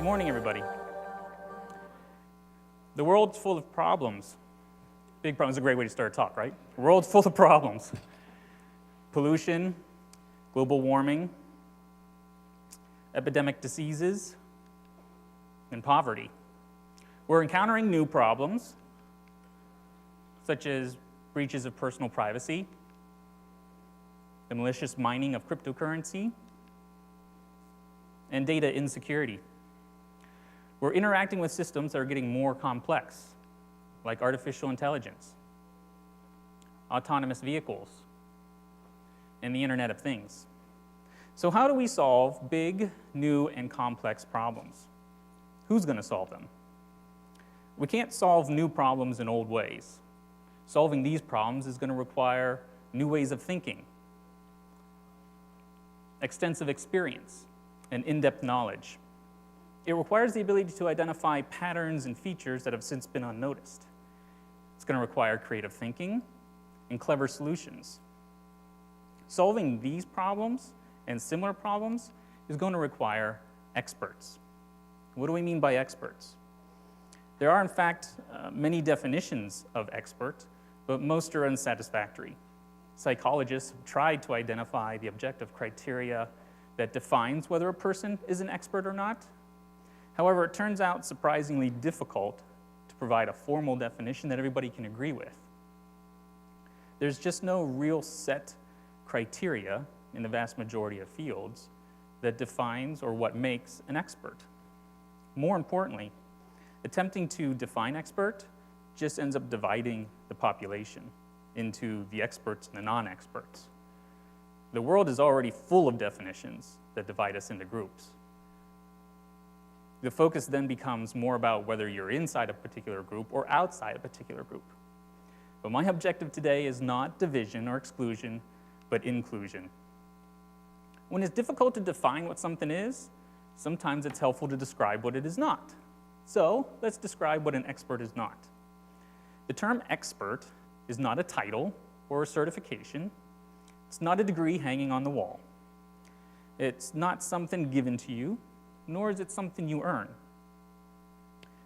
morning, everybody. The world's full of problems. Big problems is a great way to start a talk, right? The world's full of problems. Pollution, global warming, epidemic diseases, and poverty. We're encountering new problems, such as breaches of personal privacy, the malicious mining of cryptocurrency, and data insecurity. We're interacting with systems that are getting more complex, like artificial intelligence, autonomous vehicles, and the Internet of Things. So how do we solve big, new, and complex problems? Who's going to solve them? We can't solve new problems in old ways. Solving these problems is going to require new ways of thinking, extensive experience, and in-depth knowledge. It requires the ability to identify patterns and features that have since been unnoticed. It's going to require creative thinking and clever solutions. Solving these problems and similar problems is going to require experts. What do we mean by experts? There are, in fact, many definitions of expert, but most are unsatisfactory. Psychologists have tried to identify the objective criteria that defines whether a person is an expert or not. However, it turns out surprisingly difficult to provide a formal definition that everybody can agree with. There's just no real set criteria in the vast majority of fields that defines or what makes an expert. More importantly, attempting to define expert just ends up dividing the population into the experts and the non-experts. The world is already full of definitions that divide us into groups. The focus then becomes more about whether you're inside a particular group or outside a particular group. But my objective today is not division or exclusion, but inclusion. When it's difficult to define what something is, sometimes it's helpful to describe what it is not. So let's describe what an expert is not. The term expert is not a title or a certification. It's not a degree hanging on the wall. It's not something given to you, nor is it something you earn.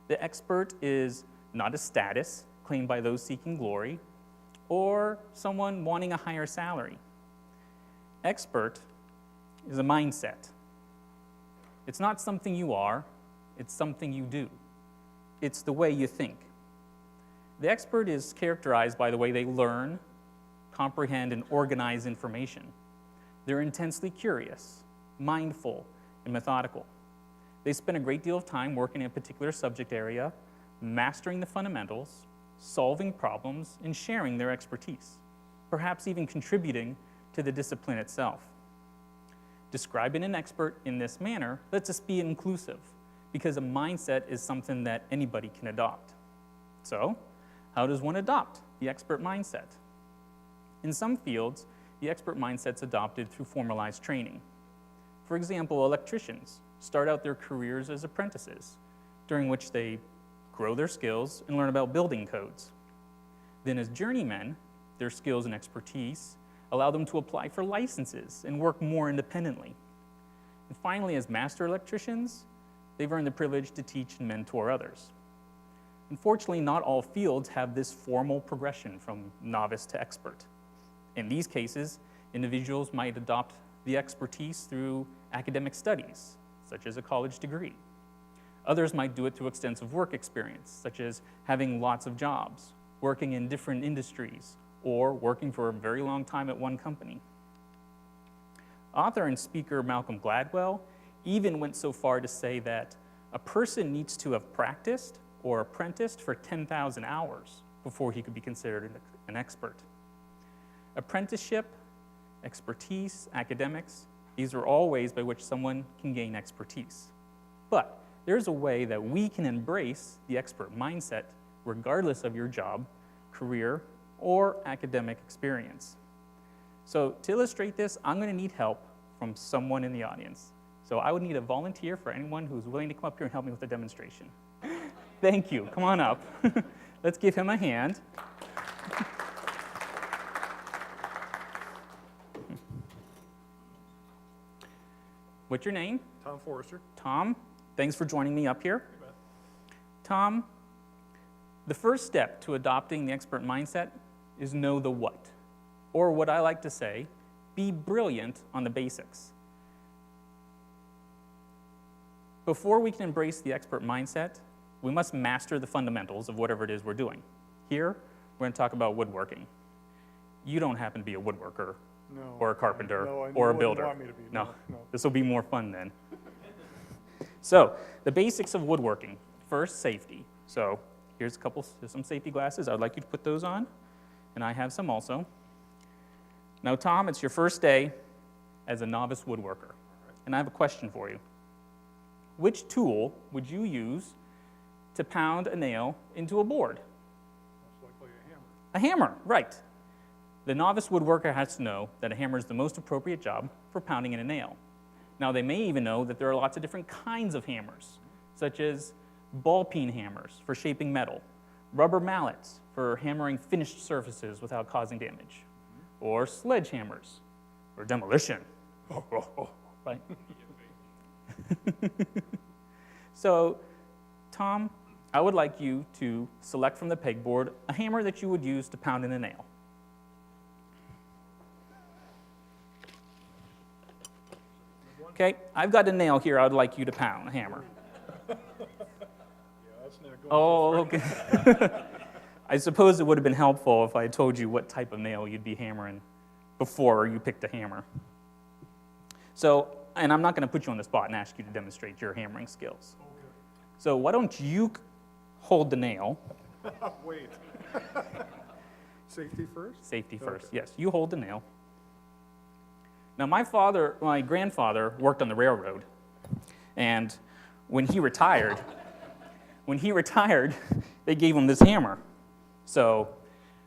The expert is not a status claimed by those seeking glory or someone wanting a higher salary. Expert is a mindset. It's not something you are, it's something you do. It's the way you think. The expert is characterized by the way they learn, comprehend, and organize information. They're intensely curious, mindful, and methodical. They spend a great deal of time working in a particular subject area, mastering the fundamentals, solving problems, and sharing their expertise, perhaps even contributing to the discipline itself. Describing an expert in this manner lets us be inclusive, because a mindset is something that anybody can adopt. So, how does one adopt the expert mindset? In some fields, the expert mindset's adopted through formalized training. For example, electricians start out their careers as apprentices, during which they grow their skills and learn about building codes. Then as journeymen, their skills and expertise allow them to apply for licenses and work more independently. And finally, as master electricians, they've earned the privilege to teach and mentor others. Unfortunately, not all fields have this formal progression from novice to expert. In these cases, individuals might adopt the expertise through academic studies, such as a college degree. Others might do it through extensive work experience, such as having lots of jobs, working in different industries, or working for a very long time at one company. Author and speaker Malcolm Gladwell even went so far to say that a person needs to have practiced or apprenticed for 10,000 hours before he could be considered an expert. Apprenticeship, expertise, academics, these are all ways by which someone can gain expertise. But there's a way that we can embrace the expert mindset regardless of your job, career, or academic experience. So to illustrate this, I'm going to need help from someone in the audience. So I would need a volunteer for anyone who's willing to come up here and help me with the demonstration. Thank you. Come on up. Let's give him a hand. What's your name? Tom Forrester. Tom, Thanks for joining me up here. Tom, the first step to adopting the expert mindset is know the what, or what I like to say, be brilliant on the basics. Before we can embrace the expert mindset, we must master the fundamentals of whatever it is we're doing. Here, we're going to talk about woodworking. You don't happen to be a woodworker, No, or a carpenter, no, or a you wouldn't builder. want me to be. No, No. this will be more fun then. So, the basics of woodworking. First, safety. So, here's some safety glasses. I would like you to put those on, and I have some also. Now, Tom, it's your first day as a novice woodworker, and I have a question for you. Which tool would you use to pound a nail into a board? Most likely a hammer. A hammer, right. The novice woodworker has to know that a hammer is the most appropriate job for pounding in a nail. Now, they may even know that there are lots of different kinds of hammers, such as ball-peen hammers for shaping metal, rubber mallets for hammering finished surfaces without causing damage, or sledgehammers for demolition. Right? So, Tom, I would like you to select from the pegboard a hammer that you would use to pound in a nail. Okay, I've got a nail here I would like you to pound, a hammer. Yeah, that's not going Oh, okay. I suppose it would have been helpful if I had told you what type of nail you'd be hammering before you picked a hammer. So, and I'm not going to put you on the spot and ask you to demonstrate your hammering skills. Okay. So why don't you hold the nail? Wait. Safety first? Safety first, Okay. yes. You hold the nail. Now, my grandfather worked on the railroad, and when he retired, they gave him this hammer. So,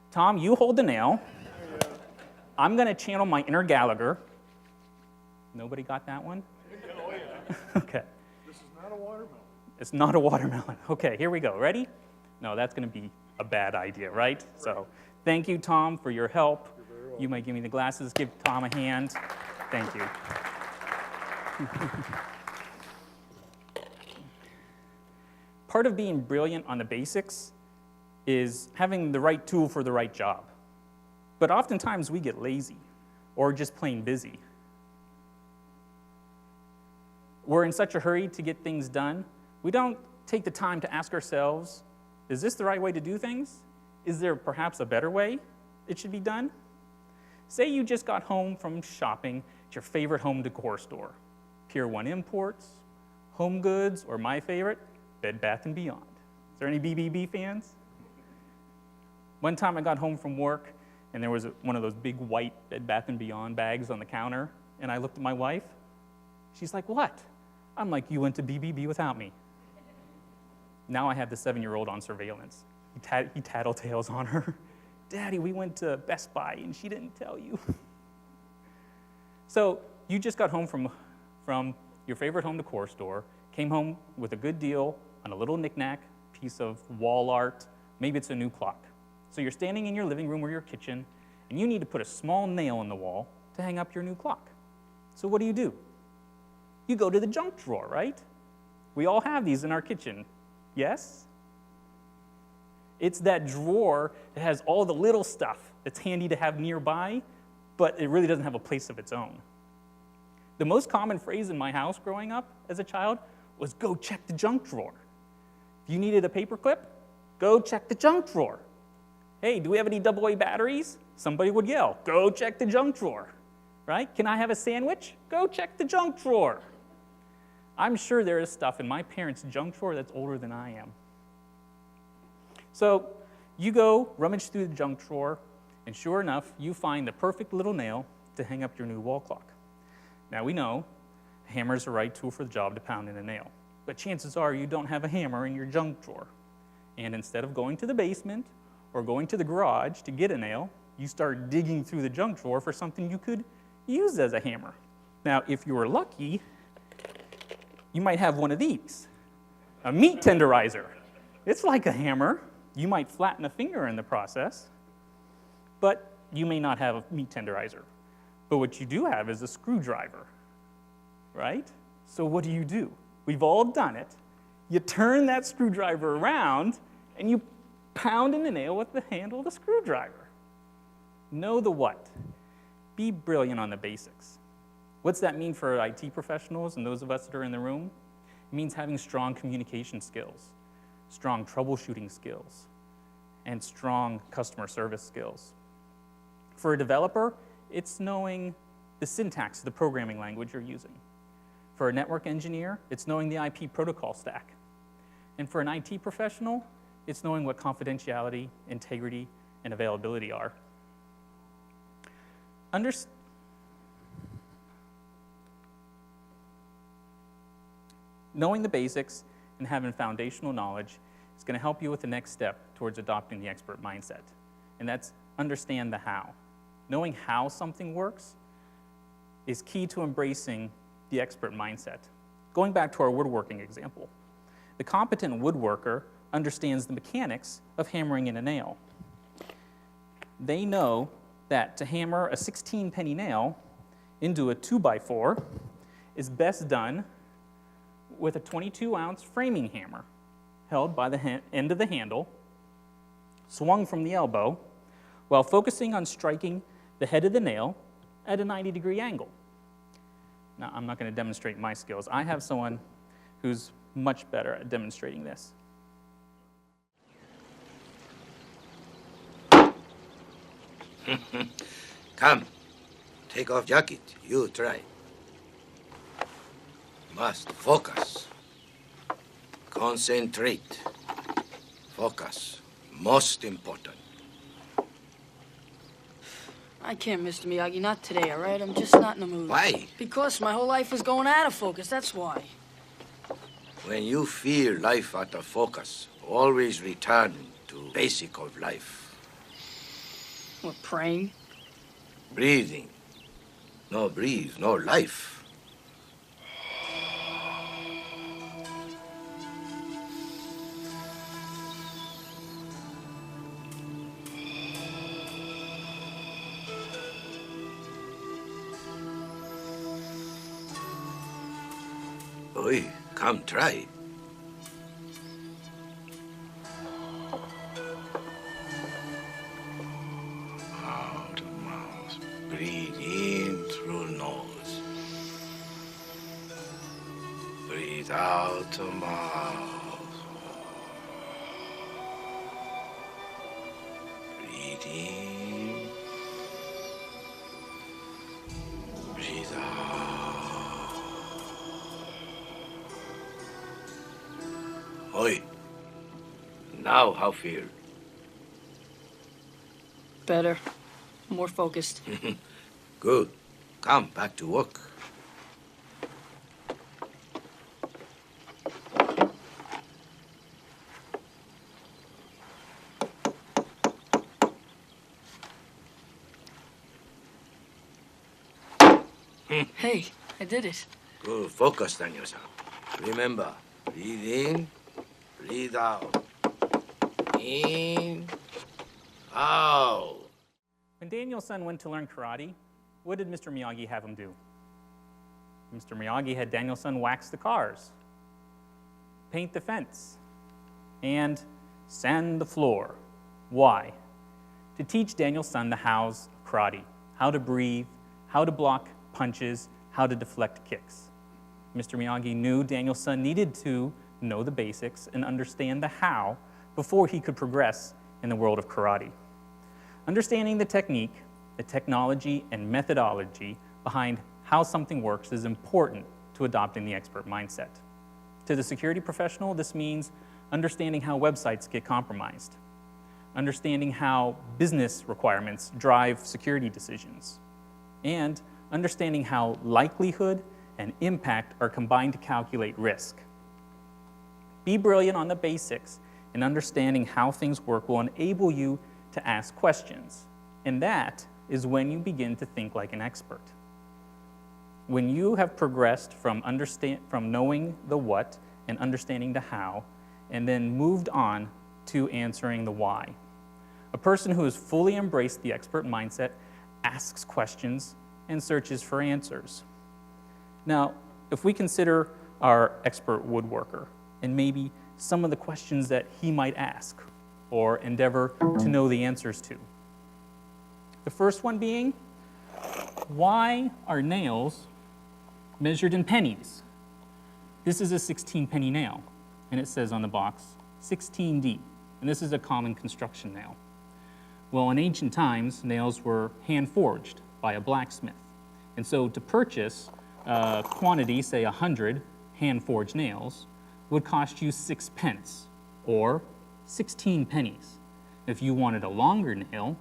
Tom, you hold the nail. Yeah. I'm going to channel my inner Gallagher. Nobody got that one? Oh, yeah. Okay. This is not a watermelon. It's not a watermelon. Okay, here we go. Ready? No, that's going to be a bad idea, right? So, thank you, Tom, for your help. You're very welcome. You might give me the glasses. Give Tom a hand. Thank you. Part of being brilliant on the basics is having the right tool for the right job. But oftentimes we get lazy or just plain busy. We're in such a hurry to get things done, we don't take the time to ask ourselves, is this the right way to do things? Is there perhaps a better way it should be done? Say you just got home from shopping at your favorite home decor store, Pier 1 Imports, Home Goods, or my favorite, Bed Bath & Beyond. Is there any BBB fans? One time I got home from work, and there was one of those big white Bed Bath & Beyond bags on the counter, and I looked at my wife. She's like, what? I'm like, you went to BBB without me. Now I have the 7-year-old on surveillance. He tattletales on her. Daddy, we went to Best Buy, and she didn't tell you. So you just got home from your favorite home decor store, came home with a good deal on a little knickknack, piece of wall art, maybe it's a new clock. So you're standing in your living room or your kitchen, and you need to put a small nail in the wall to hang up your new clock. So what do? You go to the junk drawer, right? We all have these in our kitchen, yes? It's that drawer that has all the little stuff that's handy to have nearby, but it really doesn't have a place of its own. The most common phrase in my house growing up as a child was, go check the junk drawer. If you needed a paperclip, go check the junk drawer. Hey, do we have any AA batteries? Somebody would yell, go check the junk drawer, right? Can I have a sandwich? Go check the junk drawer. I'm sure there is stuff in my parents' junk drawer that's older than I am. So you go rummage through the junk drawer, and sure enough, you find the perfect little nail to hang up your new wall clock. Now we know a hammer is the right tool for the job to pound in a nail, but chances are you don't have a hammer in your junk drawer. And instead of going to the basement or going to the garage to get a nail, you start digging through the junk drawer for something you could use as a hammer. Now, if you were lucky, you might have one of these, a meat tenderizer. It's like a hammer. You might flatten a finger in the process, but you may not have a meat tenderizer. But what you do have is a screwdriver, right? So what do? We've all done it. You turn that screwdriver around, and you pound in the nail with the handle of the screwdriver. Know the what. Be brilliant on the basics. What's that mean for IT professionals and those of us that are in the room? It means having strong communication skills, strong troubleshooting skills, and strong customer service skills. For a developer, it's knowing the syntax of the programming language you're using. For a network engineer, it's knowing the IP protocol stack. And for an IT professional, it's knowing what confidentiality, integrity, and availability are. Knowing the basics and having foundational knowledge is going to help you with the next step towards adopting the expert mindset, and that's understand the how. Knowing how something works is key to embracing the expert mindset. Going back to our woodworking example, the competent woodworker understands the mechanics of hammering in a nail. They know that to hammer a 16-penny nail into a 2x4 is best done with a 22-ounce framing hammer held by the end of the handle, swung from the elbow, while focusing on striking the head of the nail at a 90-degree angle. Now, I'm not going to demonstrate my skills. I have someone who's much better at demonstrating this. Come, take off jacket. You try. Must focus. Concentrate. Focus. Most important. I can't, Mr. Miyagi. Not today, all right? I'm just not in the mood. Why? Because my whole life is going out of focus, that's why. When you feel life out of focus, always return to basic of life. What, praying? Breathing. No breathe, no life. Oi, come try. Out of mouth. Breathe in through nose. Breathe out of mouth. Breathe in. Breathe out. Oi. Now how feel? Better. More focused. Good. Come back to work. Hey, I did it. Good. Focus, Daniel-san. Remember, breathe in, breathe out. In, out. When Daniel-san went to learn karate, what did Mr. Miyagi have him do? Mr. Miyagi had Daniel-san wax the cars, paint the fence, and sand the floor. Why? To teach Daniel-san the hows of karate, how to breathe, how to block punches, how to deflect kicks. Mr. Miyagi knew Daniel-san needed to know the basics and understand the how before he could progress in the world of karate. Understanding the technique, the technology, and methodology behind how something works is important to adopting the expert mindset. To the security professional, this means understanding how websites get compromised, understanding how business requirements drive security decisions, and understanding how likelihood and impact are combined to calculate risk. Be brilliant on the basics, and understanding how things work will enable you to ask questions, and that is when you begin to think like an expert. When you have progressed from knowing the what and understanding the how, and then moved on to answering the why. A person who has fully embraced the expert mindset asks questions and searches for answers. Now, if we consider our expert woodworker and maybe some of the questions that he might ask or endeavor to know the answers to. The first one being, why are nails measured in pennies? This is a 16 penny nail, and it says on the box 16D, and this is a common construction nail. Well, in ancient times, nails were hand forged by a blacksmith, and so to purchase a quantity, say 100 hand forged nails, would cost you 6 pence, or 16 pennies. If you wanted a longer nail,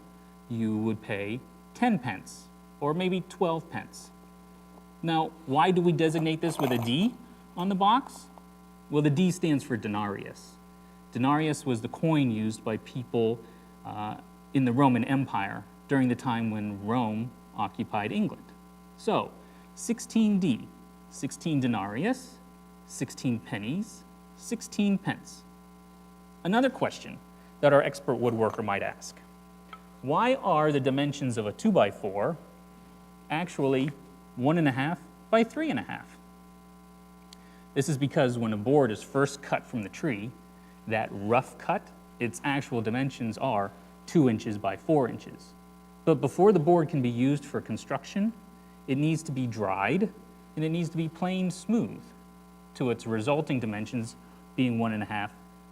you would pay 10 pence, or maybe 12 pence. Now, why do we designate this with a D on the box? Well, the D stands for denarius. Denarius was the coin used by people in the Roman Empire during the time when Rome occupied England. So, 16D, 16 denarius, 16 pennies, 16 pence. Another question that our expert woodworker might ask, why are the dimensions of a 2x4 actually 1.5 by 3.5? This is because when a board is first cut from the tree, that rough cut, its actual dimensions are 2 inches by 4 inches. But before the board can be used for construction, it needs to be dried and it needs to be planed smooth to its resulting dimensions being 1.5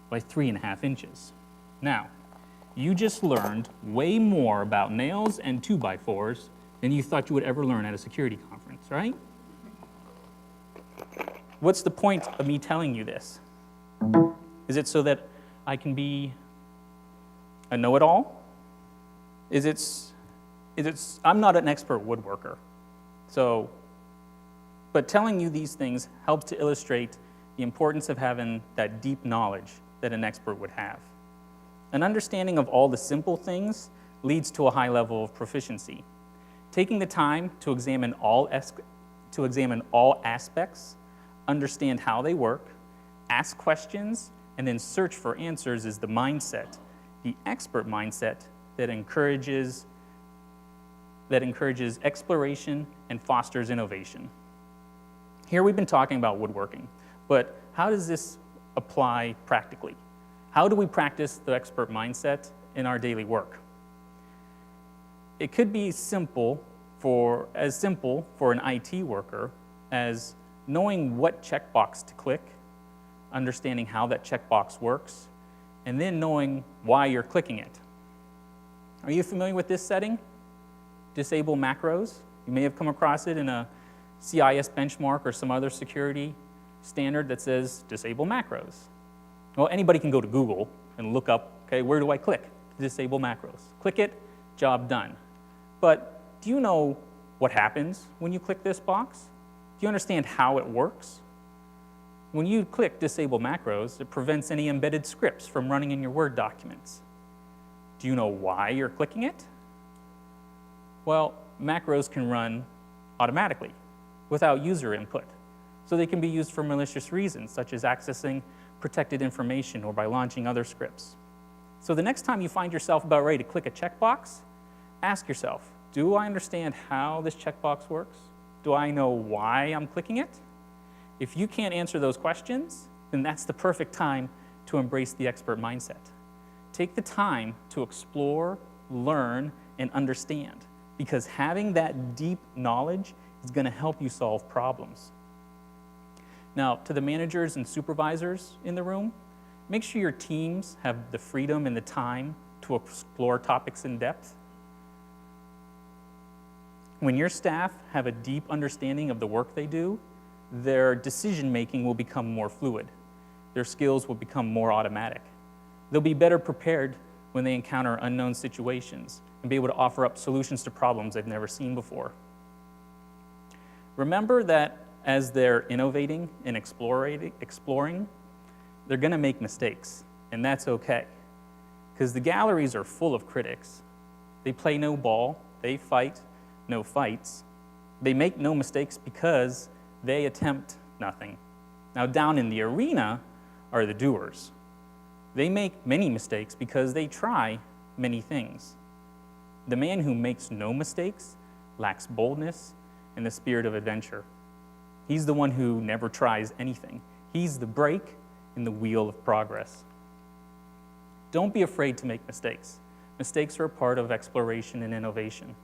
by 3.5 inches. Now, you just learned way more about nails and 2x4s than you thought you would ever learn at a security conference, right? What's the point of me telling you this? Is it so that I can be a know-it-all? I'm not an expert woodworker, but telling you these things helps to illustrate the importance of having that deep knowledge that an expert would have. An understanding of all the simple things leads to a high level of proficiency. Taking the time to examine all aspects, understand how they work, ask questions, and then search for answers is the mindset, the expert mindset that encourages exploration and fosters innovation. Here we've been talking about woodworking, but how does this apply practically? How do we practice the expert mindset in our daily work? It could be as simple for an IT worker as knowing what checkbox to click, understanding how that checkbox works, and then knowing why you're clicking it. Are you familiar with this setting? Disable macros. You may have come across it in a CIS benchmark or some other security standard that says disable macros. Well, anybody can go to Google and look up, okay, where do I click to disable macros? Click it, job done. But do you know what happens when you click this box? Do you understand how it works? When you click disable macros, it prevents any embedded scripts from running in your Word documents. Do you know why you're clicking it? Well, macros can run automatically without user input. So they can be used for malicious reasons, such as accessing protected information or by launching other scripts. So the next time you find yourself about ready to click a checkbox, ask yourself, do I understand how this checkbox works? Do I know why I'm clicking it? If you can't answer those questions, then that's the perfect time to embrace the expert mindset. Take the time to explore, learn, and understand, because having that deep knowledge is going to help you solve problems. Now, to the managers and supervisors in the room, make sure your teams have the freedom and the time to explore topics in depth. When your staff have a deep understanding of the work they do, their decision-making will become more fluid. Their skills will become more automatic. They'll be better prepared when they encounter unknown situations and be able to offer up solutions to problems they've never seen before. Remember that as they're innovating and exploring, they're going to make mistakes, and that's okay, because the galleries are full of critics. They play no ball, they fight no fights. They make no mistakes because they attempt nothing. Now, down in the arena are the doers. They make many mistakes because they try many things. The man who makes no mistakes lacks boldness and the spirit of adventure. He's the one who never tries anything. He's the brake in the wheel of progress. Don't be afraid to make mistakes. Mistakes are a part of exploration and innovation.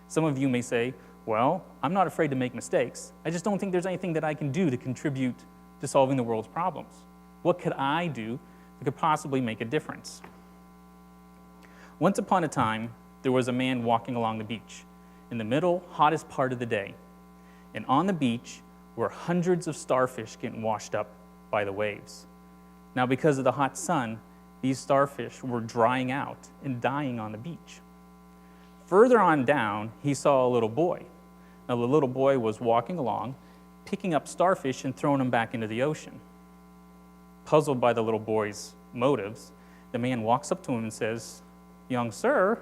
Some of you may say, well, I'm not afraid to make mistakes. I just don't think there's anything that I can do to contribute to solving the world's problems. What could I do that could possibly make a difference? Once upon a time, there was a man walking along the beach in the middle, hottest part of the day. And on the beach were hundreds of starfish getting washed up by the waves. Now, because of the hot sun, these starfish were drying out and dying on the beach. Further on down, he saw a little boy. Now, the little boy was walking along, picking up starfish and throwing them back into the ocean. Puzzled by the little boy's motives, the man walks up to him and says, "Young sir,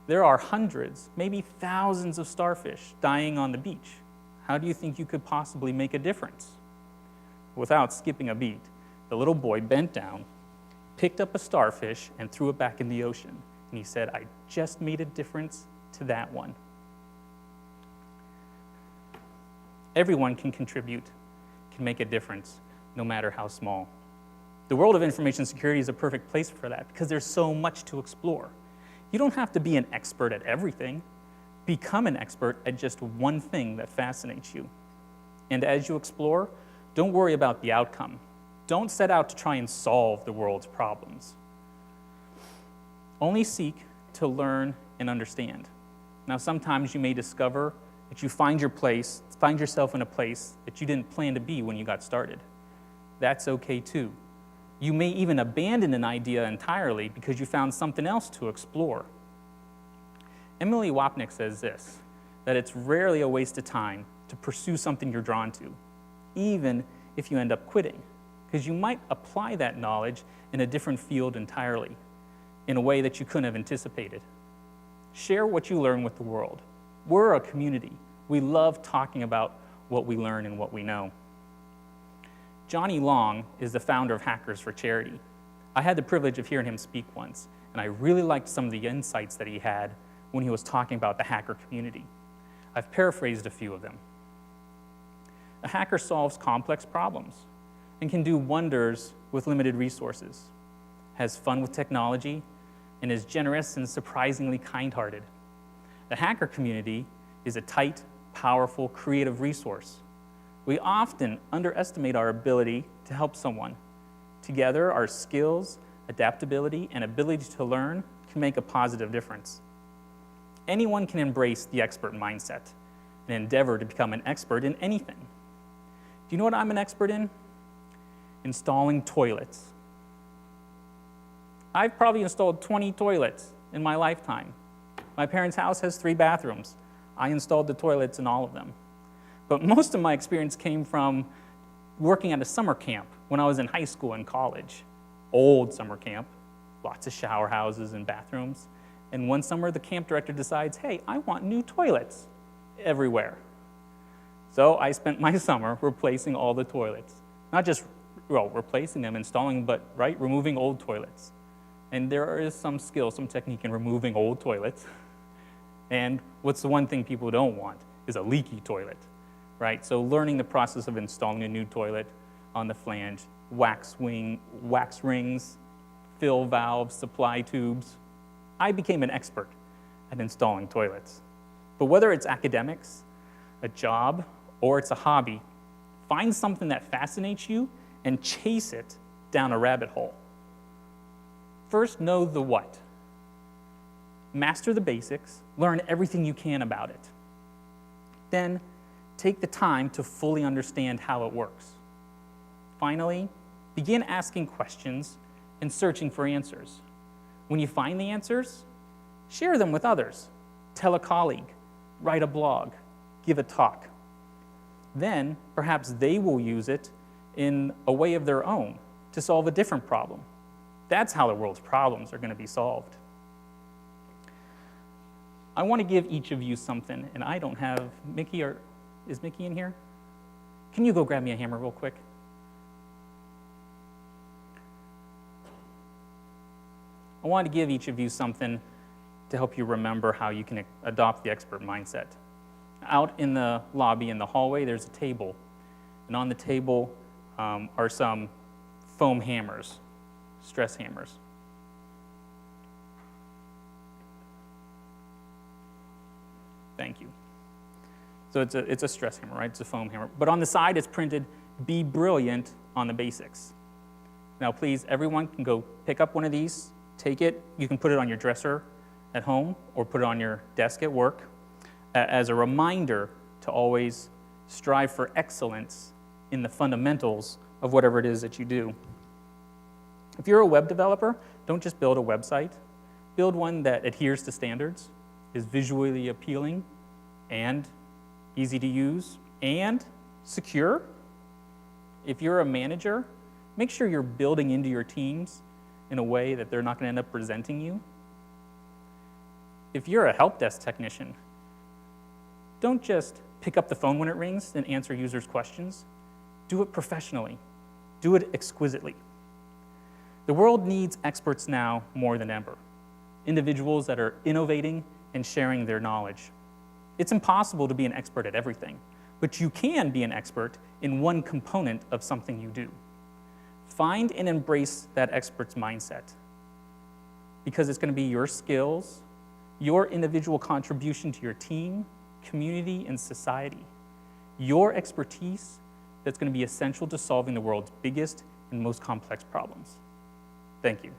there are hundreds, maybe thousands of starfish dying on the beach. How do you think you could possibly make a difference?" Without skipping a beat, the little boy bent down, picked up a starfish, and threw it back in the ocean. And he said, "I just made a difference to that one." Everyone can contribute, can make a difference, no matter how small. The world of information security is a perfect place for that because there's so much to explore. You don't have to be an expert at everything. Become an expert at just one thing that fascinates you. And as you explore, don't worry about the outcome. Don't set out to try and solve the world's problems. Only seek to learn and understand. Now, sometimes you may discover that you find yourself in a place that you didn't plan to be when you got started. That's okay too. You may even abandon an idea entirely because you found something else to explore. Emily Wapnick says this, that it's rarely a waste of time to pursue something you're drawn to, even if you end up quitting, because you might apply that knowledge in a different field entirely, in a way that you couldn't have anticipated. Share what you learn with the world. We're a community. We love talking about what we learn and what we know. Johnny Long is the founder of Hackers for Charity. I had the privilege of hearing him speak once, and I really liked some of the insights that he had when he was talking about the hacker community. I've paraphrased a few of them. A hacker solves complex problems and can do wonders with limited resources, has fun with technology, and is generous and surprisingly kind-hearted. The hacker community is a tight, powerful, creative resource. We often underestimate our ability to help someone. Together, our skills, adaptability, and ability to learn can make a positive difference. Anyone can embrace the expert mindset and endeavor to become an expert in anything. Do you know what I'm an expert in? Installing toilets. I've probably installed 20 toilets in my lifetime. My parents' house has 3 bathrooms. I installed the toilets in all of them. But most of my experience came from working at a summer camp when I was in high school and college. Old summer camp, lots of shower houses and bathrooms. And one summer, the camp director decides, hey, I want new toilets everywhere. So I spent my summer replacing all the toilets. Not just replacing them, installing, but removing old toilets. And there is some skill, some technique in removing old toilets. And what's the one thing people don't want is a leaky toilet, right? So learning the process of installing a new toilet on the flange, wax rings, fill valves, supply tubes. I became an expert at installing toilets. But whether it's academics, a job, or it's a hobby, find something that fascinates you and chase it down a rabbit hole. First, know the what. Master the basics, learn everything you can about it. Then, take the time to fully understand how it works. Finally, begin asking questions and searching for answers. When you find the answers, share them with others. Tell a colleague, write a blog, give a talk. Then, perhaps they will use it in a way of their own to solve a different problem. That's how the world's problems are going to be solved. I want to give each of you something, and I don't have Mickey, or is Mickey in here? Can you go grab me a hammer real quick? I want to give each of you something to help you remember how you can adopt the expert mindset. Out in the lobby, in the hallway, there's a table. And on the table are some foam hammers, stress hammers. Thank you. So it's a stress hammer, right? It's a foam hammer. But on the side, it's printed, "Be brilliant on the basics." Now, please, everyone can go pick up one of these, take it. You can put it on your dresser at home or put it on your desk at work as a reminder to always strive for excellence in the fundamentals of whatever it is that you do. If you're a web developer, don't just build a website. Build one that adheres to standards, is visually appealing, and easy to use, and secure. If you're a manager, make sure you're building into your teams in a way that they're not going to end up resenting you. If you're a help desk technician, don't just pick up the phone when it rings and answer users' questions. Do it professionally. Do it exquisitely. The world needs experts now more than ever. Individuals that are innovating and sharing their knowledge. It's impossible to be an expert at everything, but you can be an expert in one component of something you do. Find and embrace that expert's mindset, because it's going to be your skills, your individual contribution to your team, community, and society, your expertise that's going to be essential to solving the world's biggest and most complex problems. Thank you.